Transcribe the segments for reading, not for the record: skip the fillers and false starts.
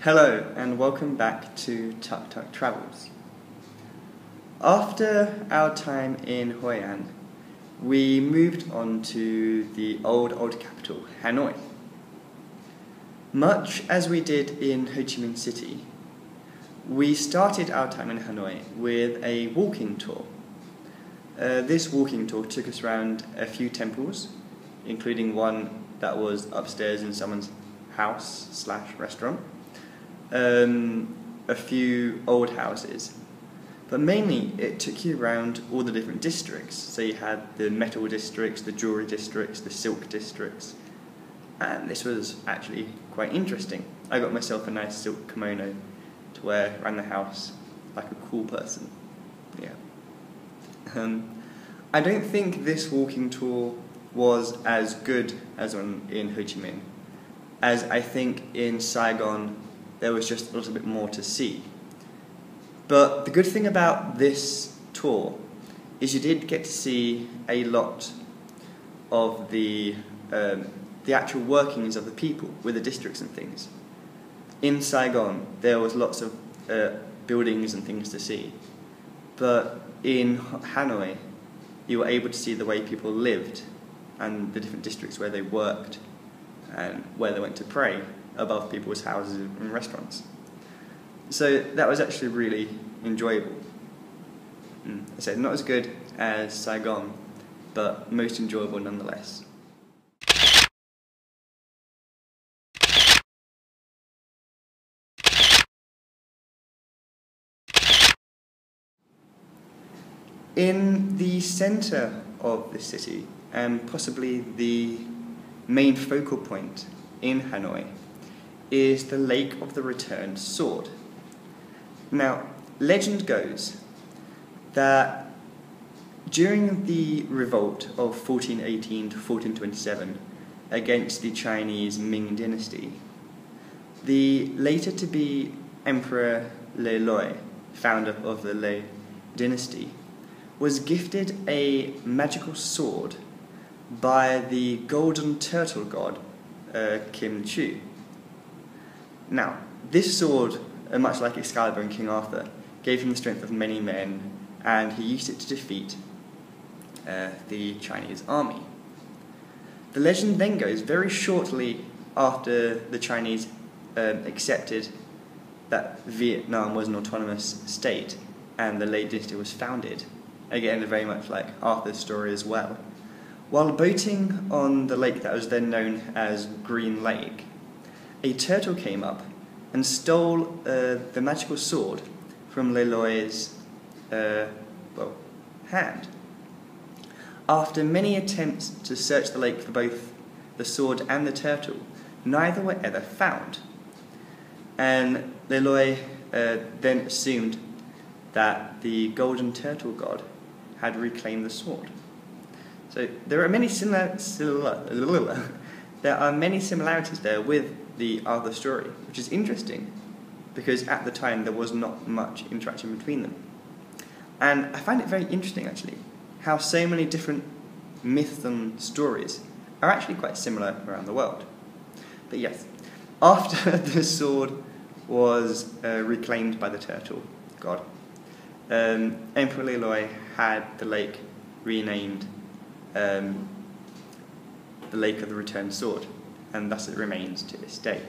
Hello and welcome back to Tuk-Tuk Travels. After our time in Hoi An, we moved on to the old capital, Hanoi. Much as we did in Ho Chi Minh City, we started our time in Hanoi with a walking tour. This walking tour took us around a few temples, including one that was upstairs in someone's house/restaurant, a few old houses, but mainly it took you around all the different districts. So you had the metal districts, the jewelry districts, the silk districts, and this was actually quite interesting. I got myself a nice silk kimono to wear around the house like a cool person. Yeah. I don't think this walking tour was as good as one in Ho Chi Minh, as I think in Saigon there was just a little bit more to see. But the good thing about this tour is you did get to see a lot of the actual workings of the people with the districts and things. In Saigon there was lots of buildings and things to see, but in Hanoi you were able to see the way people lived and the different districts where they worked and where they went to pray above people's houses and restaurants. So that was actually really enjoyable. I said, not as good as Saigon, but most enjoyable nonetheless. In the centre of the city, and possibly the main focal point in Hanoi, is the Lake of the Returned Sword. Now, legend goes that during the revolt of 1418 to 1427 against the Chinese Ming dynasty, the later-to-be Emperor Le Loi, founder of the Le dynasty, was gifted a magical sword by the golden turtle god Kim Chu. Now, this sword, much like Excalibur and King Arthur, gave him the strength of many men, and he used it to defeat the Chinese army. The legend then goes, very shortly after the Chinese accepted that Vietnam was an autonomous state and the Le dynasty was founded, again very much like Arthur's story as well, while boating on the lake that was then known as Green Lake, a turtle came up and stole the magical sword from Le Loi's hand. After many attempts to search the lake for both the sword and the turtle, neither were ever found. And Le Loi then assumed that the golden turtle god had reclaimed the sword. So there are many similarities there with the Arthur story, which is interesting because at the time there was not much interaction between them. And I find it very interesting actually how so many different myths and stories are actually quite similar around the world. But yes, after the sword was reclaimed by the turtle god, Emperor Le Loi had the lake renamed the Lake of the Returned Sword, and thus it remains to this day.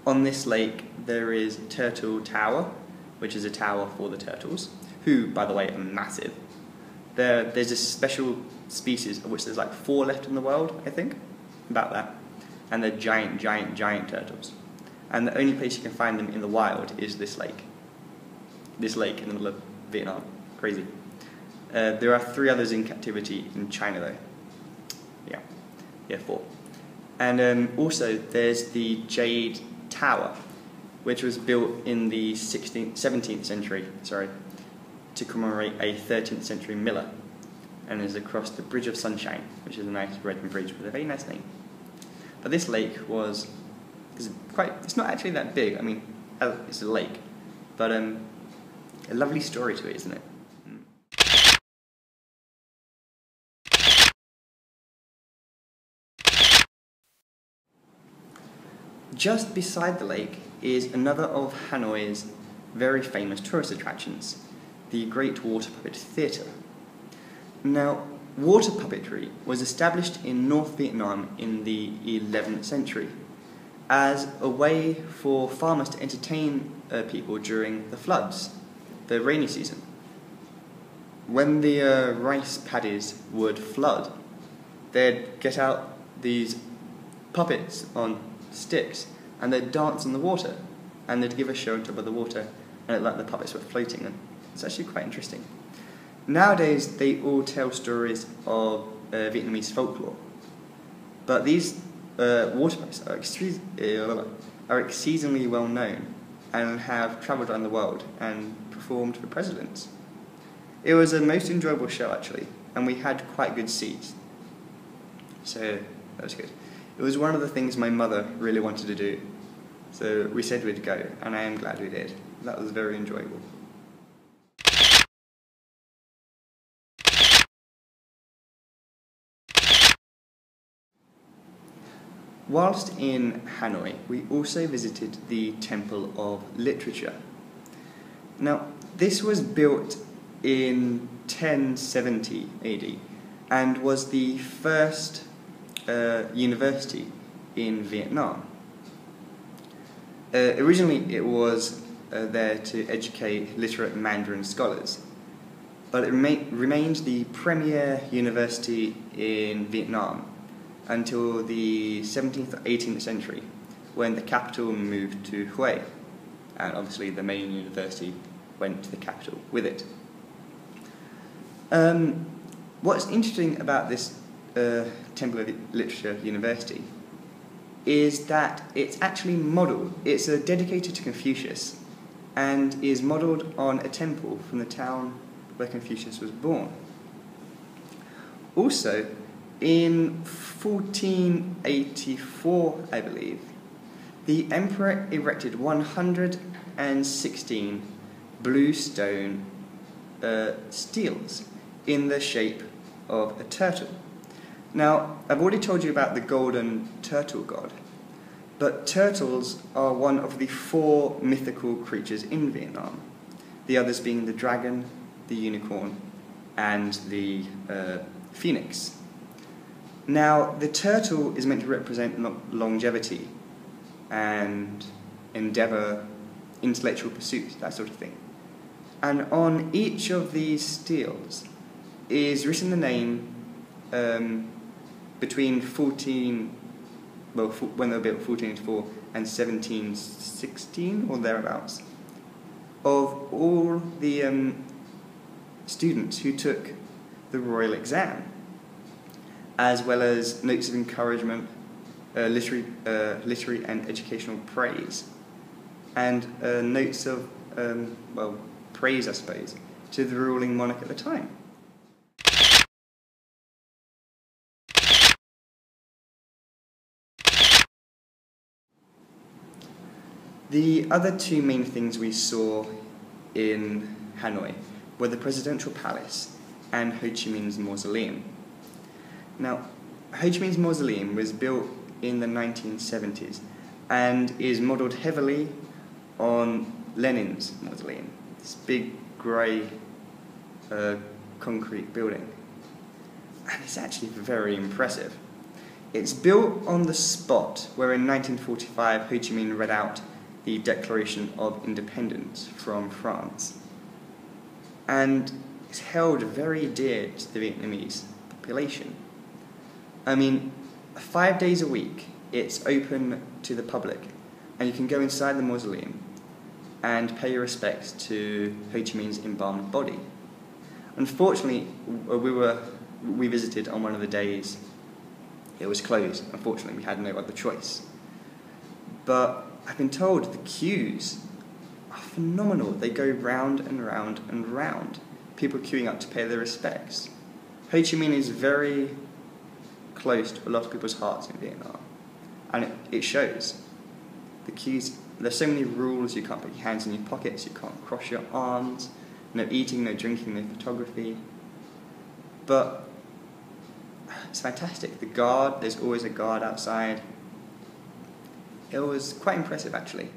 On this lake there is Turtle Tower, which is a tower for the turtles, who, by the way, are massive. There's a special species of which there's like 4 left in the world, I think, about that, and they're giant turtles. And the only place you can find them in the wild is this lake. This lake in the middle of Vietnam. Crazy. There are 3 others in captivity in China though. Yeah, 4. And also there's the Jade Tower, which was built in the 17th century, to commemorate a 13th century miller, and is across the Bridge of Sunshine, which is a nice red bridge with a very nice name. But this lake it's not actually that big. I mean, it's a lake, but a lovely story to it, isn't it? just beside the lake is another of Hanoi's very famous tourist attractions, the Great Water Puppet Theatre. Now, water puppetry was established in North Vietnam in the 11th century as a way for farmers to entertain people during the floods, the rainy season. When the rice paddies would flood, they'd get out these puppets on sticks and they'd dance in the water and they'd give a show on top of the water and it like the puppets were floating, and it's actually quite interesting. Nowadays they all tell stories of Vietnamese folklore, but these water puppets are exceedingly well known and have travelled around the world and performed for presidents. It was a most enjoyable show actually, and we had quite good seats, so that was good. It was one of the things my mother really wanted to do, so we said we'd go, and I am glad we did. That was very enjoyable. Whilst in Hanoi, we also visited the Temple of Literature. Now, this was built in 1070 AD and was the first university in Vietnam. Originally it was there to educate literate Mandarin scholars, but it remained the premier university in Vietnam until the 17th or 18th century, when the capital moved to Hue, and obviously the main university went to the capital with it. What's interesting about this Temple of Literature University is that it's actually modelled, it's dedicated to Confucius and is modelled on a temple from the town where Confucius was born. Also, in 1484, I believe, the emperor erected 116 blue stone steels in the shape of a turtle. Now, I've already told you about the golden turtle god, but turtles are one of the 4 mythical creatures in Vietnam, the others being the dragon, the unicorn, and the phoenix. Now, the turtle is meant to represent longevity and endeavour, intellectual pursuit, that sort of thing. And on each of these steels is written the name between when they were built, 1484 and 1716 or thereabouts, of all the students who took the royal exam, as well as notes of encouragement, literary and educational praise, and notes of, praise, I suppose, to the ruling monarch at the time. The other 2 main things we saw in Hanoi were the presidential palace and Ho Chi Minh's mausoleum. Now, Ho Chi Minh's mausoleum was built in the 1970s and is modelled heavily on Lenin's mausoleum, this big grey concrete building. And it's actually very impressive. It's built on the spot where in 1945 Ho Chi Minh read out the Declaration of Independence from France. And it's held very dear to the Vietnamese population. I mean, 5 days a week it's open to the public, and you can go inside the mausoleum and pay your respects to Ho Chi Minh's embalmed body. Unfortunately, we visited on one of the days it was closed. Unfortunately, we had no other choice. But I've been told the queues are phenomenal. They go round and round and round, people queuing up to pay their respects. Ho Chi Minh is very close to a lot of people's hearts in Vietnam, and it shows. The queues, there's so many rules. You can't put your hands in your pockets, you can't cross your arms, no eating, no drinking, no photography. But it's fantastic. The guard, there's always a guard outside. It was quite impressive actually.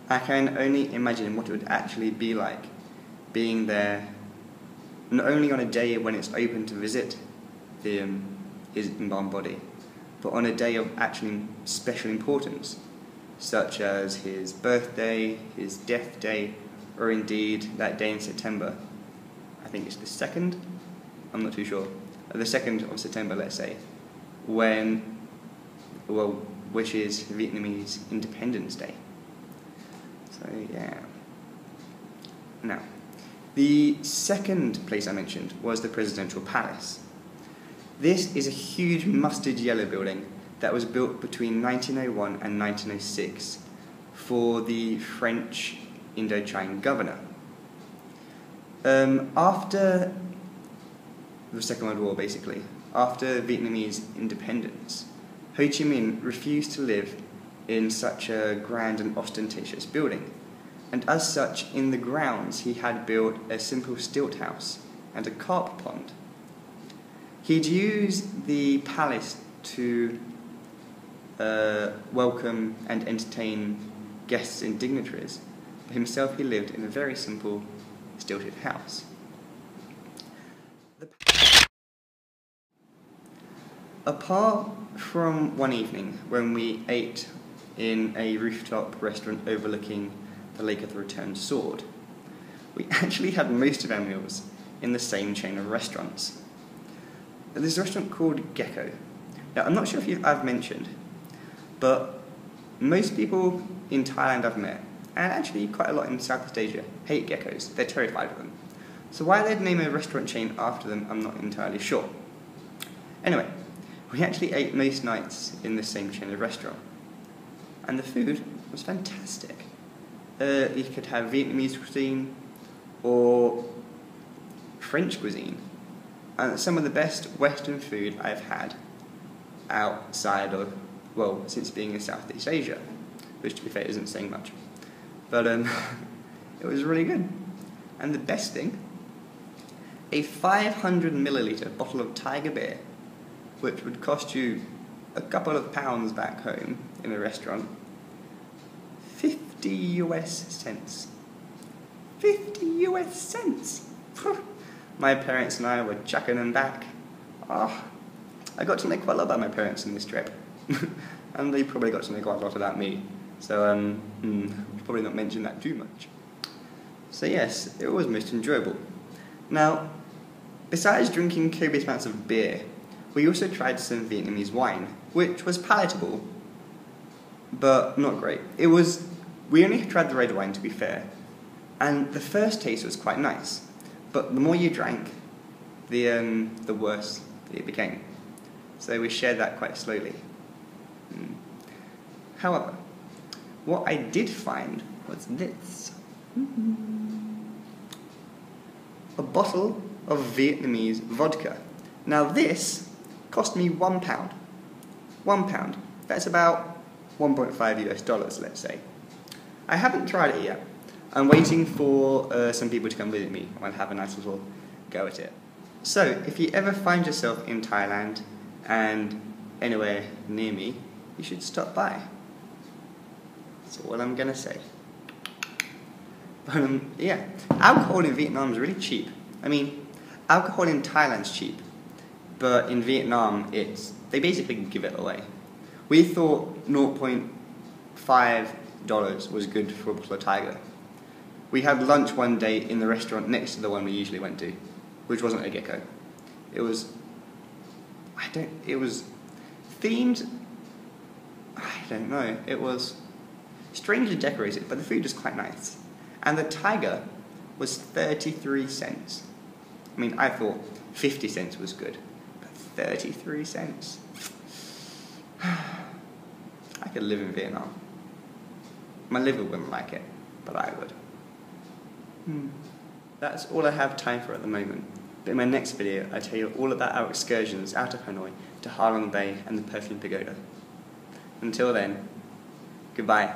I can only imagine what it would actually be like being there, not only on a day when it's open to visit his embalmed body, but on a day of actually special importance, such as his birthday, his death day, or indeed that day in September. I think it's the 2nd, I'm not too sure, the 2nd of September, let's say, which is Vietnamese Independence Day. So yeah. Now, the second place I mentioned was the Presidential Palace. This is a huge mustard yellow building that was built between 1901 and 1906 for the French Indochine governor. After the Second World War, basically, after Vietnamese independence, Ho Chi Minh refused to live in such a grand and ostentatious building, and as such, in the grounds he had built a simple stilt house and a carp pond. He'd used the palace to welcome and entertain guests and dignitaries. For himself, he lived in a very simple, stilted house. Apart from one evening when we ate in a rooftop restaurant overlooking the Lake of the Returned Sword, we actually had most of our meals in the same chain of restaurants. There's a restaurant called Gecko. Now, I'm not sure if I've mentioned, but most people in Thailand I've met, and actually quite a lot in Southeast Asia, hate geckos. They're terrified of them. So why they'd name a restaurant chain after them, I'm not entirely sure. Anyway, we actually ate most nights in the same chain of restaurant, and the food was fantastic. You could have Vietnamese cuisine or French cuisine, and some of the best Western food I've had outside of, well, since being in Southeast Asia, which to be fair isn't saying much. But it was really good. And the best thing, a 500 milliliter bottle of Tiger Beer, which would cost you a couple of pounds back home in a restaurant, 50 US cents. 50 US cents! My parents and I were chucking them back. Oh, I got to know quite a lot about my parents in this trip. And they probably got to know quite a lot about me. So, probably not mention that too much. So yes, it was most enjoyable. Now, besides drinking copious amounts of beer, we also tried some Vietnamese wine, which was palatable, but not great. We only tried the red wine, to be fair, and the first taste was quite nice, but the more you drank, the worse it became. So we shared that quite slowly. However, what I did find was this. A bottle of Vietnamese vodka. Now this cost me £1. £1. That's about 1.5 US dollars, let's say. I haven't tried it yet. I'm waiting for some people to come visit me. I'll have a nice little go at it. So, if you ever find yourself in Thailand and anywhere near me, you should stop by. That's all I'm gonna say. But yeah, alcohol in Vietnam is really cheap. I mean, alcohol in Thailand's cheap, but in Vietnam they basically give it away. We thought $0.5 was good for a bottle of Tiger. We had lunch one day in the restaurant next to the one we usually went to, which wasn't a Gecko. It was themed, I don't know, it was strangely decorated, but the food was quite nice. And the Tiger was 33 cents. I mean, I thought 50 cents was good, but 33 cents? I could live in Vietnam. My liver wouldn't like it, but I would. That's all I have time for at the moment. But in my next video, I tell you all about our excursions out of Hanoi to Ha Long Bay and the Perfume Pagoda. Until then, goodbye.